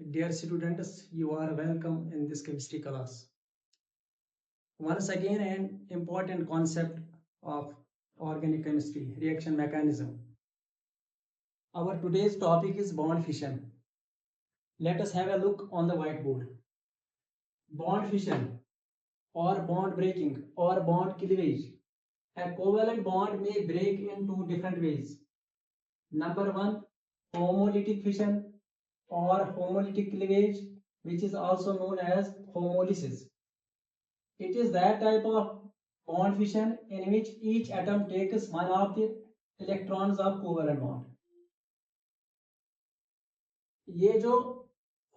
Dear students, you are welcome in this chemistry class. Once again, an important concept of organic chemistry, reaction mechanism. Our today's topic is bond fission. Let us have a look on the whiteboard. Bond fission or bond breaking or bond cleavage. A covalent bond may break in two different ways. Number one, homolytic fission or homolytic cleavage, which is also known as homolysis. It is that type of bond fission in which each atom takes one of the electrons of covalent bond. ये जो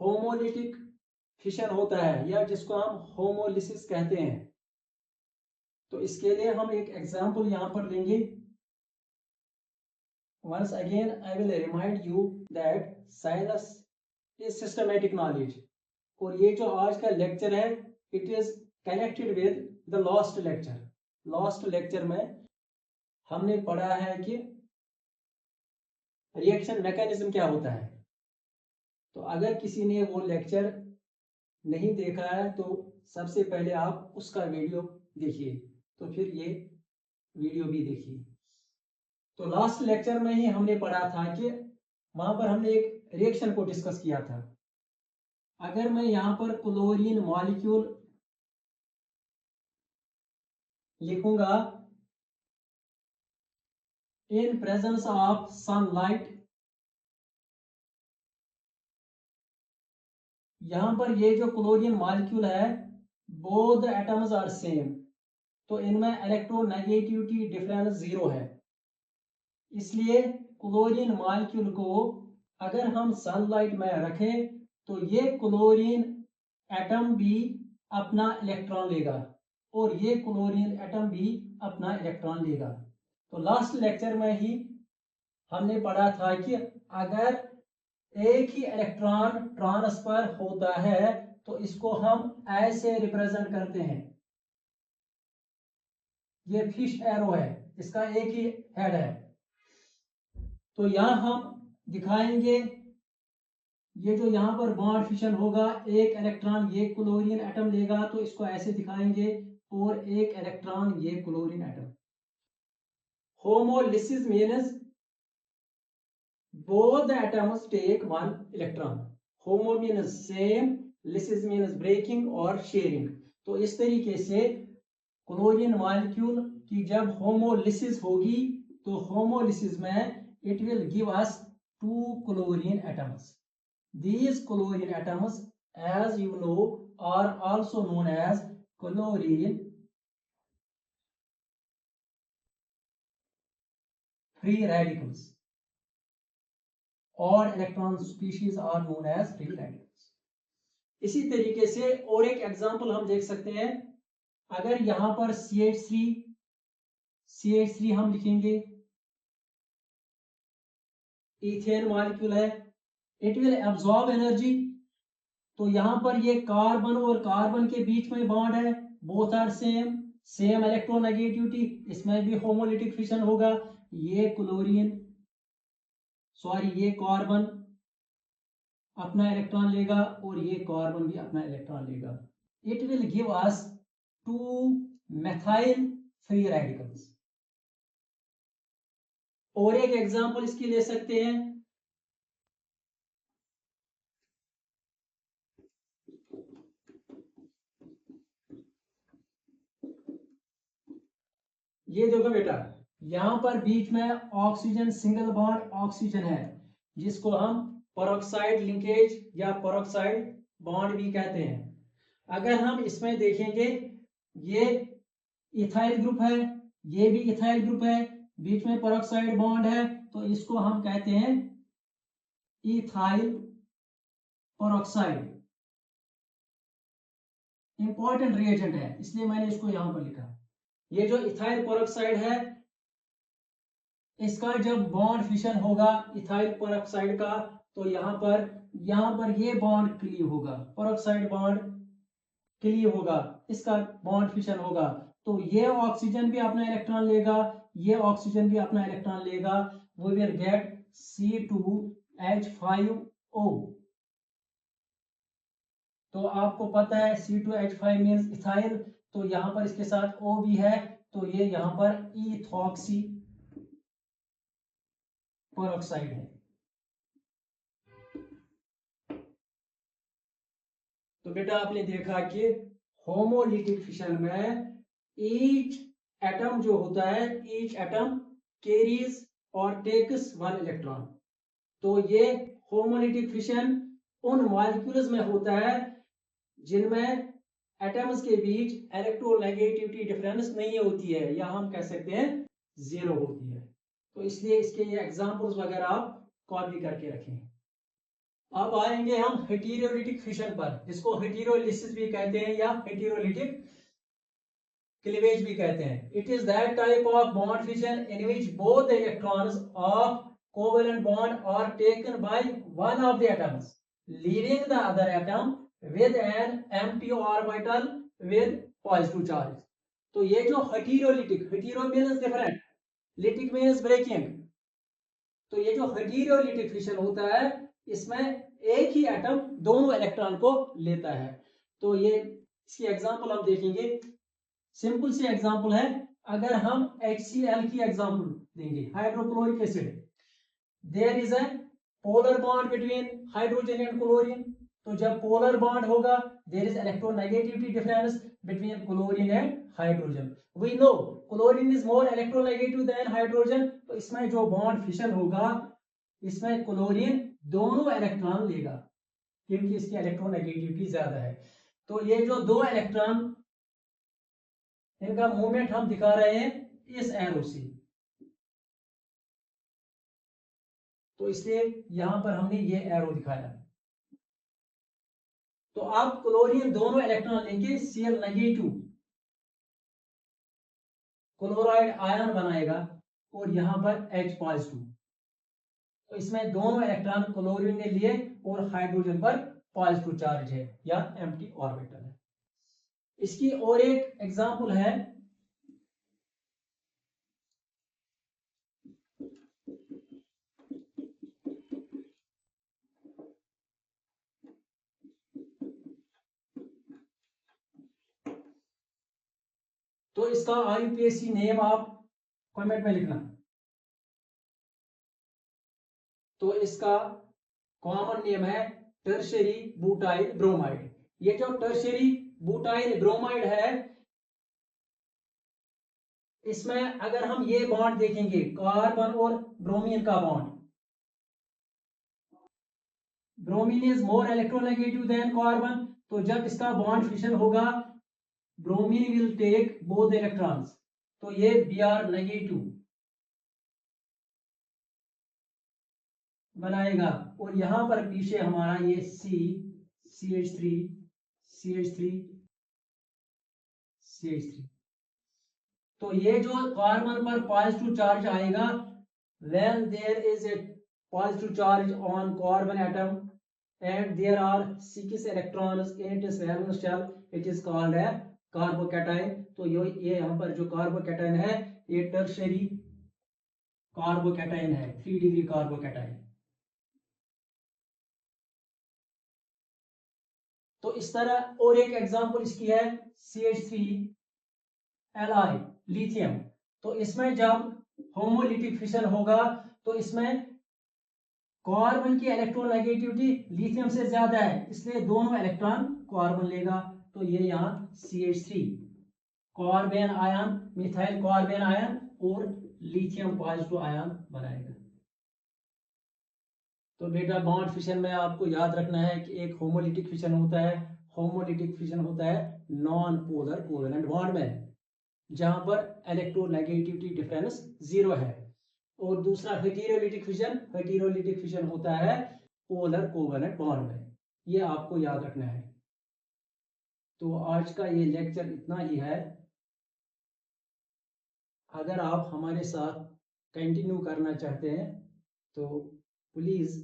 homolytic fission होता है या जिसको हम homolysis कहते हैं, तो इसके लिए हम एक एग्जांपल यहां पर लेंगे. Once again, I will remind you that science is systematic knowledge. और ये जो आज का लेक्चर है, it is connected with the last lecture. Last lecture में हमने पढ़ा है कि रिएक्शन मैकेनिज्म क्या होता है. तो अगर किसी ने वो लेक्चर नहीं देखा है तो सबसे पहले आप उसका वीडियो देखिए, तो फिर ये वीडियो भी देखिए. तो लास्ट लेक्चर में ही हमने पढ़ा था कि वहां पर हमने एक रिएक्शन को डिस्कस किया था. अगर मैं यहां पर क्लोरीन मॉलिक्यूल लिखूंगा in presence of sunlight, यहां पर ये जो क्लोरीन मॉलिक्यूल है, both the atoms are same, तो इनमें इलेक्ट्रोनेगेटिविटी डिफरेंस 0 है. इसलिए क्लोरीन मॉलिक्यूल को अगर हम सनलाइट में रखें तो ये क्लोरीन एटम भी अपना इलेक्ट्रॉन लेगा और ये क्लोरीन एटम भी अपना इलेक्ट्रॉन लेगा. तो लास्ट लेक्चर में ही हमने पढ़ा था कि अगर एक ही इलेक्ट्रॉन ट्रांसफर होता है तो इसको हम ऐसे रिप्रेजेंट करते हैं. ये फिश एरो है, इसका एक ही हेड है. तो यहां हम दिखाएंगे ये जो यहां पर बॉन्ड फिशन होगा, एक इलेक्ट्रॉन ये क्लोरीन एटम लेगा तो इसको ऐसे दिखाएंगे, और एक इलेक्ट्रॉन ये chlorine atom. Homolysis means both the atoms take one electron. Homo means same, lysis means breaking or sharing. तो इस तरीके से क्लोरीन मॉलिक्यूल की जब होमोलिसिस होगी तो होमोलिसिस में it will give us two chlorine atoms. These chlorine atoms, as you know, are also known as chlorine free radicals, और electron species are known as free radicals. इसी तरीके से और एक एग्जांपल हम देख सकते हैं. अगर यहां पर CH3 हम लिखेंगे, इथेन मॉलिक्यूल है, इट विल एब्सॉर्ब एनर्जी. तो यहां पर ये कार्बन और कार्बन के बीच में बॉन्ड है, बोथ आर सेम इलेक्ट्रोनेगेटिविटी, इसमें भी होमोलिटिक फिशन होगा. ये ये कार्बन अपना इलेक्ट्रॉन लेगा और ये कार्बन भी अपना इलेक्ट्रॉन लेगा. It will give us two methyl free radicals. और एक एग्जांपल इसकी ले सकते हैं. ये देखो बेटा, यहां पर बीच में ऑक्सीजन सिंगल बॉन्ड ऑक्सीजन है, जिसको हम पेरोक्साइड लिंकेज या पेरोक्साइड बॉन्ड भी कहते हैं. अगर हम इसमें देखेंगे, ये इथाइल ग्रुप है, ये भी इथाइल ग्रुप है, बीच में पेरोक्साइड बॉन्ड है, तो इसको हम कहते हैं इथाइल पेरोक्साइड. इंपॉर्टेंट रिएजेंट है, इसलिए मैंने इसको यहां पर लिखा. ये जो इथाइल पेरोक्साइड है, इसका जब बॉन्ड फिशन होगा इथाइल पेरोक्साइड का, तो यहां पर ये बॉन्ड क्लीव होगा, पेरोक्साइड बॉन्ड क्लीव होगा, इसका बॉन्ड फिशन होगा. तो ये ऑक्सीजन भी अपना इलेक्ट्रॉन लेगा, ये ऑक्सीजन भी अपना इलेक्ट्रॉन लेगा. We will get C2H5O. तो आपको पता है C2H5 मीन्स इथाइल, तो यहाँ पर इसके साथ O भी है, तो ये यहाँ पर इथॉक्सी पेरोक्साइड है। तो बेटा आपने देखा कि होमोलिटिक फिशन में ईच एटम जो होता है, ईच एटम कैरीज और टेक्स वन इलेक्ट्रॉन। तो ये होमोलिटिक फिशन उन मॉलिक्यूल्स में होता है जिनमें एटम्स के बीच इलेक्ट्रोनेगेटिविटी डिफरेंस नहीं होती है, या हम कह सकते हैं जीरो होती है। तो इसलिए इसके ये एग्जांपल्स वगैरह आप कॉपी करके रखें। अब आएंगे हम हेटेरोलिटिक फिशन पर, जिसको हेटेरोलिसिस भी कहते हैं या हेटेरोलिटिक क्लीवेज भी कहते हैं। It is that type of bond fission in which both electrons of covalent bond are taken by one of the atoms leaving the other atom with an empty orbital with positive charge। तो ये जो heterolytic, hetero means different, lytic means breaking, तो ये जो heterolytic fission होता है इसमें एक ही एटम दोनों इलेक्ट्रॉन को लेता है। तो ये इसकी एग्जांपल हम देखेंगे। सिंपल सी एग्जांपल है, अगर हम HCl की एग्जांपल देंगे, hydrochloric acid, there is a polar bond between hydrogen and chlorine. तो जब पोलर बॉन्ड होगा there is electronegativity difference between chlorine and hydrogen. We know chlorine is more electronegative than hydrogen, तो इसमें जो bond fission होगा इसमें chlorine दोनों electron लेगा क्योंकि इसकी इलेक्ट्रोनेगेटिविटी ज्यादा है। तो ये जो दो इलेक्ट्रॉन, इनका मूवमेंट हम दिखा रहे हैं इस एरो से, तो इसलिए यहां पर हमने ये एरो दिखाया। तो आप क्लोरीन दोनों इलेक्ट्रॉन लेंगे, Cl नेगेटिव क्लोराइड आयन बनाएगा और यहां पर H पॉजिटिव। तो इसमें दोनों इलेक्ट्रॉन क्लोरीन ने लिए और हाइड्रोजन पर पॉजिटिव चार्ज है या एम्प्टी ऑर्बिटल है। इसकी और एक एग्जांपल है, तो इसका IUPAC नेम आप कमेंट में लिखना। तो इसका कॉमन नेम है टर्शरी ब्यूटाइल ब्रोमाइड। ये जो टर्शरी ब्यूटाइल ब्रोमाइड है, इसमें अगर हम ये बॉन्ड देखेंगे कार्बन और ब्रोमीन का bond, bromine is more electronegative than carbon, तो जब इसका बॉन्ड फिशन होगा bromine will take both electrons, तो ये Br नेगेटिव बनाएगा और यहां पर पीछे हमारा ये CH3 CH3 CH3। तो ये जो कार्बन पर पॉजिटिव चार्ज आएगा, when there is a positive charge on carbon atom and there are 6 electrons in its valence shell, it is called a carbocation. तो ये यहाँ पर जो कार्बोकैटायन है ये टर्शरी कार्बोकैटायन है, 3 डिग्री कार्बोकैटायन। तो इस तरह और एक एग्जांपल इसकी है CH3Li लिथियम। तो इसमें जब होमोलिटिक फिशन होगा तो इसमें कार्बन की इलेक्ट्रोनेगेटिविटी लिथियम से ज्यादा है, इसलिए दोनों इलेक्ट्रॉन कार्बन लेगा। तो ये यहाँ CH3 carbon ion, methyl carbon ion और लिथियम पॉजिटिव आयन बनाएगा। तो बेटा बॉन्ड फिशन में आपको याद रखना है कि एक होमोलिटिक फिशन होता है, होमोलिटिक फिशन होता है नॉन पोलर कोवेलेंट बॉन्ड में जहां पर इलेक्ट्रोनेगेटिविटी डिफरेंस जीरो है, और दूसरा हेटेरोलिटिक फिशन, हेटेरोलिटिक फिशन होता है पोलर कोवेलेंट बॉन्ड में। ये आपको याद रखना है। तो आज का ये लेक्चर इतना ही है। अगर आप हमारे साथ कंटिन्यू करना चाहते हैं तो प्लीज़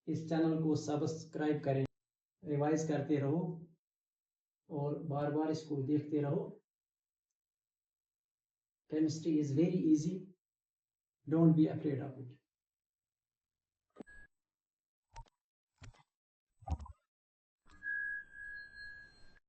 इस चैनल को सब्सक्राइब करें, रिवाइज करते रहो और बार बार इसको देखते रहो। Chemistry is very easy, don't be afraid of it.